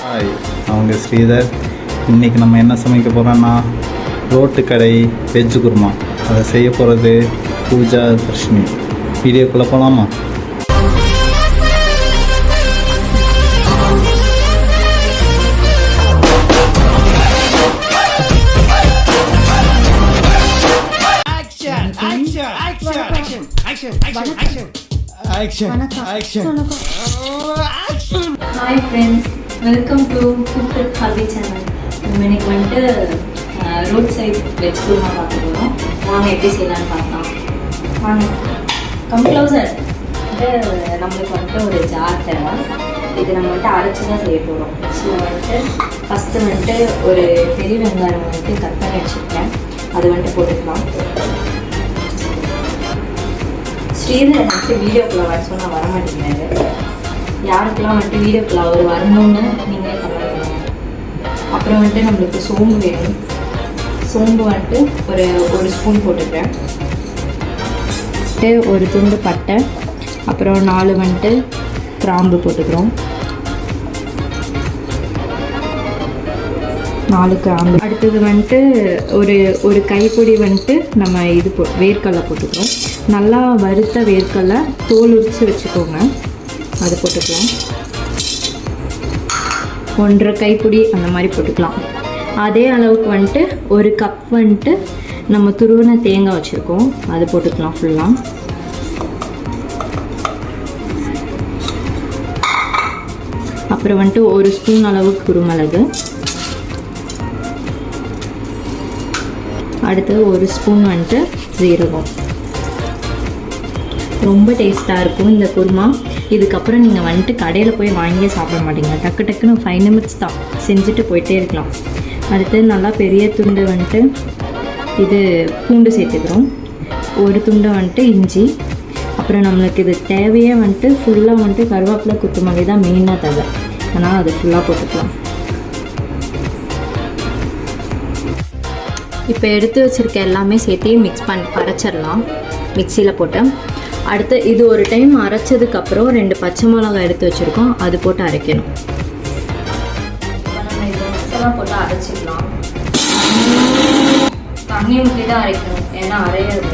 Hi, அவங்க ஸ்ரீதர். இன்றைக்கி நம்ம என்ன சமைக்க போகிறோன்னா ரோட்டு கடை வெஜ் குருமா. அதை செய்ய போகிறது பூஜா தர்ஷினி. வீடியோக்குள்ளே போகலாமா? Hi friends, welcome to cook with hobby channel. நம்ம இன்னைக்கு வந்துட்டு ரோட் சைட் வெஜ் குருமா பார்க்க போகிறோம். வாங்க எப்படி செய்யலான்னு பார்க்கலாம். வாங்க கம் க்ளோசர். நம்மளுக்கு வந்துட்டு ஒரு ஜார் தேவை. இது நம்ம வந்துட்டு அரைச்சி தான் செய்ய போகிறோம். ஸோ வந்துட்டு ஃபஸ்ட்டு வந்துட்டு ஒரு பெரிய வெங்காயம் வந்துட்டு கட் பண்ணி வச்சுருக்கேன். அது வந்துட்டு போட்டுக்கலாம். ஸ்ரீதர் வந்துட்டு வீடியோக்குள்ளே வர சொன்னால் வர மாட்டேங்கிறாரு. யாருக்கெல்லாம் வந்துட்டு வீடியோக்குள்ளே அவர் வரணும்னு நீங்களே கமெண்ட் பண்ணுங்க. அப்புறம் வந்துட்டு நம்மளுக்கு சோம்பு வேணும். சோம்பு வந்துட்டு ஒரு ஸ்பூன் போட்டுக்கிறேன். ஒரு துண்டு பட்டை, அப்புறம் 4 வந்துட்டு கிராம்பு போட்டுக்கிறோம். 4 கிராம்பு. அடுத்தது வந்துட்டு ஒரு கைப்பிடி வந்துட்டு நம்ம இது வேர்க்கடலை போட்டுக்கிறோம். நல்லா வறுத்த வேர்க்கடலை தோல் உரித்து வச்சுக்கோங்க, அது போட்டுக்கலாம். 1.5 கைப்பிடி அந்த மாதிரி போட்டுக்கலாம். அதே அளவுக்கு வந்துட்டு ஒரு கப் வந்துட்டு நம்ம துருவின தேங்காய் வச்சுருக்கோம், அது போட்டுக்கலாம் ஃபுல்லாக. அப்புறம் வந்துட்டு 1 ஸ்பூன் அளவுக்கு குருமிளகு. அடுத்தது 1 ஸ்பூன் வந்துட்டு ஜீரகம். ரொம்ப டேஸ்ட்டாக இருக்கும் இந்த குருமா. இதுக்கப்புறம் நீங்கள் வந்துட்டு கடையில் போய் வாங்கியே சாப்பிட மாட்டீங்க. டக்கு டக்குன்னு 5 நிமிட்ஸ் தான், செஞ்சுட்டு போயிட்டே இருக்கலாம். அடுத்து நல்லா பெரிய துண்டு வந்துட்டு இது பூண்டு சேர்த்துக்கிறோம். 1 துண்டை வந்துட்டு இஞ்சி. அப்புறம் நம்மளுக்கு இது தேவையே வந்துட்டு ஃபுல்லாக வந்துட்டு கருவேப்பிலை கொத்தமல்லி தான் மெயினாக தேவை. அதனால் அது ஃபுல்லாக போட்டுக்கலாம். இப்போ எடுத்து வச்சுருக்க எல்லாமே சேர்த்து மிக்ஸ் பண்ணி அரைச்சிடலாம் மிக்சியில் போட்டு. அடுத்து இது ஒரு டைம் அரைச்சதுக்கப்புறம் 2 பச்சை மிளகாய் எடுத்து வச்சுருக்கோம், அது போட்டு அரைக்கணும். இப்போ நம்ம இது மிக்ஸெல்லாம் போட்டு அரைச்சிக்கலாம். தண்ணி ஊற்றி தான் அரைக்கணும், ஏன்னா அரையாது.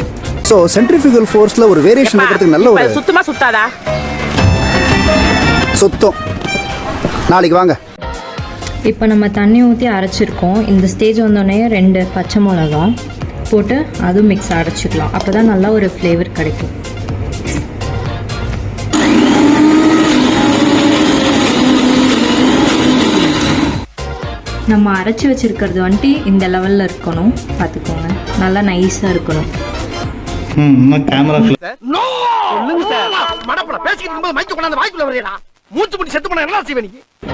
ஸோ சென்ட்ரிஃபியூகல் ஃபோர்ஸில் ஒரு வேரியேஷன் இருக்கிறதுக்கு நல்ல ஒரு சுத்தமாக சுத்தாதா சுத்தம். நாளைக்கு வாங்க. இப்போ நம்ம தண்ணி ஊற்றி அரைச்சிருக்கோம். இந்த ஸ்டேஜ் வந்தோடனே 2 பச்சை மிளகா போட்டு அதுவும் மிக்ஸ் அரைச்சிக்கலாம். அப்போ தான் நல்லா ஒரு ஃப்ளேவர் கிடைக்கும். நம்ம அரைச்சி வச்சுருக்கிறது வந்துட்டு இந்த லெவலில் இருக்கணும், பார்த்துக்கோங்க. நல்லா நைஸாக இருக்கணும். கேமரா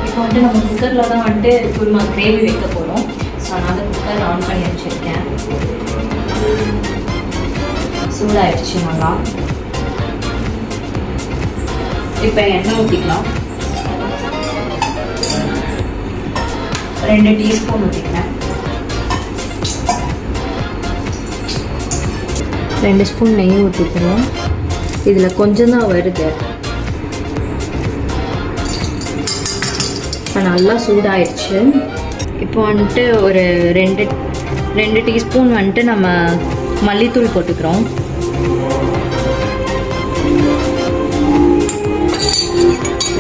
இப்போ வந்துட்டு நம்ம குக்கரில் தான் வந்துட்டு குருமா கிரேவி வைக்க போகிறோம். ஸோ அதனால் குக்கர் ஆன் பண்ணி வச்சுருக்கேன். சூடாகிடுச்சு நல்லா. இப்போ எண்ணெய் ஊற்றிக்கலாம். 2 டீஸ்பூன் ஊற்றிக்கிறேன். 2 ஸ்பூன் நெய் ஊற்றிக்கணும். இதில் கொஞ்சம் தான் வருது. இப்போ நல்லா சூடாயிடுச்சு. இப்போ வந்துட்டு ஒரு 2 டீஸ்பூன் வந்துட்டு நம்ம மல்லித்தூள் போட்டுக்கிறோம்.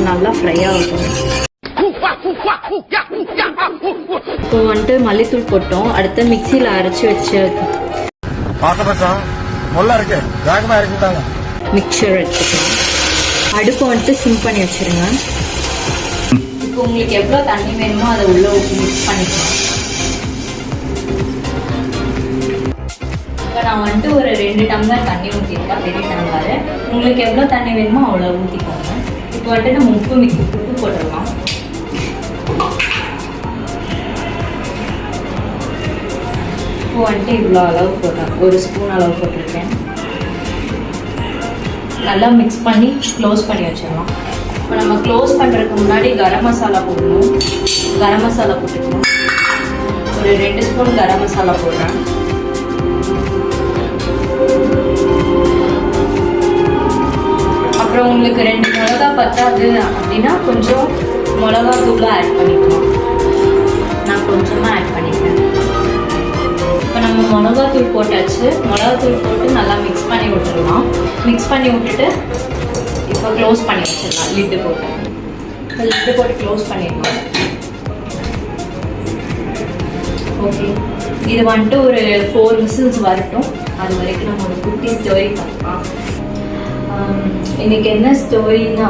நல்லா ஃப்ரை ஆகும். இப்போ வந்துட்டு மல்லித்தூள் போட்டோம். அடுத்து மிக்சியில் அரைச்சி வச்சு மிக்சர் எடுத்துக்கலாம். அடுப்பு வந்துட்டு சிம் பண்ணி வச்சுருங்க. இப்போ உங்களுக்கு எவ்வளோ தண்ணி வேணுமோ அதை உள்ளே ஊற்றி மிக்ஸ் பண்ணிக்கலாம். இப்போ நான் வந்துட்டு ஒரு 2 டம்ளர் தண்ணி ஊற்றிருக்கேன், பெரிய டம்ளர். உங்களுக்கு எவ்வளோ தண்ணி வேணுமோ அவ்வளோ ஊற்றிக்கோங்க. இப்போ வந்துட்டு நம்ம உப்பு போட்டுடலாம். இப்போ வந்துட்டு இவ்வளோ அளவு போட்டேன், 1 ஸ்பூன் அளவு போட்டிருக்கேன். நல்லா மிக்ஸ் பண்ணி க்ளோஸ் பண்ணி வச்சிடலாம். இப்போ நம்ம க்ளோஸ் பண்ணுறதுக்கு முன்னாடி கரம் மசாலா போடணும். கரம் மசாலா போட்டுக்கணும். ஒரு 2 ஸ்பூன் கரம் மசாலா போடுறேன். அப்புறம் உங்களுக்கு 2 மிளகா பத்தாது அப்படின்னா கொஞ்சம் மிளகா தூளை ஆட் பண்ணிக்கலாம். மிளகாத்தூள் போட்டாச்சு. மிளகாத்தூள் போட்டு நல்லா மிக்ஸ் பண்ணி விட்டுடலாம். மிக்ஸ் பண்ணி விட்டுட்டு இப்போ க்ளோஸ் பண்ணி வச்சிடலாம். லிட்டு போட்டு க்ளோஸ் பண்ணிடலாம். ஓகே, இது வந்துட்டு ஒரு 4 விசில்ஸ் வரட்டும். அது வரைக்கும் நம்ம ஒரு குட்டி ஸ்டோரி பார்க்கலாம். இன்னைக்கு என்ன ஸ்டோரினா,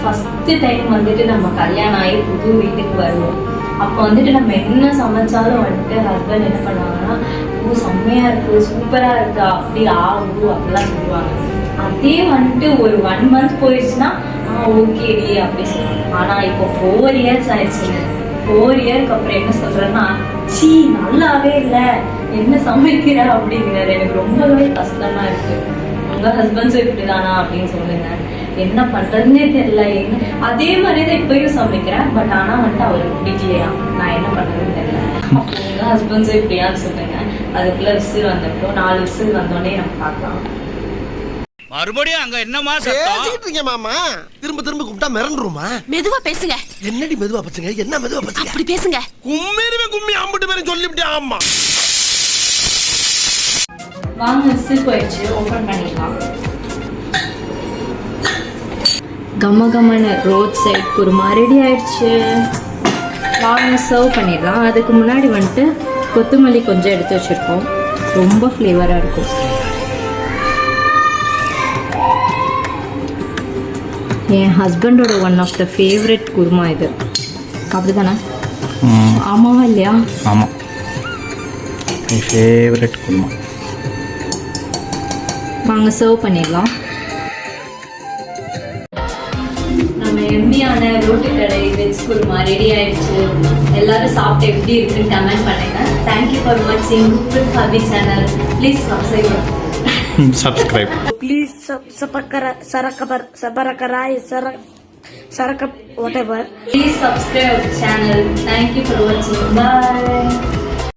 ஃபஸ்ட்டு டைம் வந்துட்டு நம்ம கல்யாணம் ஆகி புது வீட்டுக்கு வருவோம். அப்போ வந்துட்டு நம்ம என்ன சமைச்சாலும் வந்துட்டு ஹஸ்பண்ட் என்ன பண்ணுவாங்கன்னா, செம்மையாக இருக்குது, சூப்பராக இருக்கா, அப்படி ஆகும் அப்படிலாம் சொல்லுவாங்க. அதே வந்துட்டு ஒரு 1 மந்த் போயிடுச்சுன்னா ஓகேடி அப்படி சொல்லுவாங்க. ஆனால் இப்போ 4 இயர்ஸ் ஆயிடுச்சுங்க. 4 இயர்க்கு அப்புறம் என்ன சொல்கிறேன்னா, சீ நல்லாவே இல்லை, என்ன சமைக்கிற அப்படிங்கிறாரு. எனக்கு ரொம்பவே கஷ்டமாக இருக்குது. உங்கள் ஹஸ்பண்ட்ஸும் இப்படி தானா அப்படின்னு சொல்லுங்க. என்ன பண்ணுறதுன்னே தெரியல. அதே மாதிரி தான் இப்பயும் சமைக்கிறேன். பட் ஆனால் வந்துட்டு அவருக்கு பிடிக்கலையா, நான் என்ன பண்ணுறதுன்னு தெரியல. உங்கள் ஹஸ்பண்ட்ஸும் இப்படியான்னு சொல்லுங்க. அதுக்குள்ளே விசில் வந்துட்டோம். 4 விசில் வந்தோடனே நம்ம பார்க்கலாம். மறுபடியும் அங்க என்னமா பேசிக்கிட்டு மாமா? திரும்ப கூப்பிட்டா மிரண்டுருமா? மெதுவா பேசுங்க. என்னடி மெதுவா பச்சுங்க? என்ன மெதுவா பச்சுங்க? அப்படி பேசுங்க. கும்மி அம்பிட்டு பேரும் சொல்லிவிட்டே. ஆமா வாங்க, விசில் போயிடுச்சு. ஓப்பன் பண்ணிடலாம். கமகமான ரோட் சைட் குருமா ரெடி ஆயிடுச்சு. வாங்க சர்வ் பண்ணிடலாம். அதுக்கு முன்னாடி வந்துட்டு கொத்தமல்லி கொஞ்சம் எடுத்து வச்சுருக்கோம். ரொம்ப ஃப்ளேவராக இருக்கும். என் ஹஸ்பண்டோட one of the favourite kurma இது. அப்படிதானே? ஆமாவா இல்லையா? ஆமாம், என் ஃபேவரட் குருமா. வாங்க சர்வ் பண்ணிடலாம். நம்ம எம்மியான ரோட்டு கடை வெஜ் குருமா ரெடி ஆயிடுச்சு. எல்லாரும் சாப்பிட்டு எப்படி இருக்குன்னு கமெண்ட் பண்ணுங்க. தேங்க்யூ ஃபார் வாட்சிங் cook with hubby channel. Please subscribe. Please whatever. Please subscribe channel. Thank you for watching. Bye.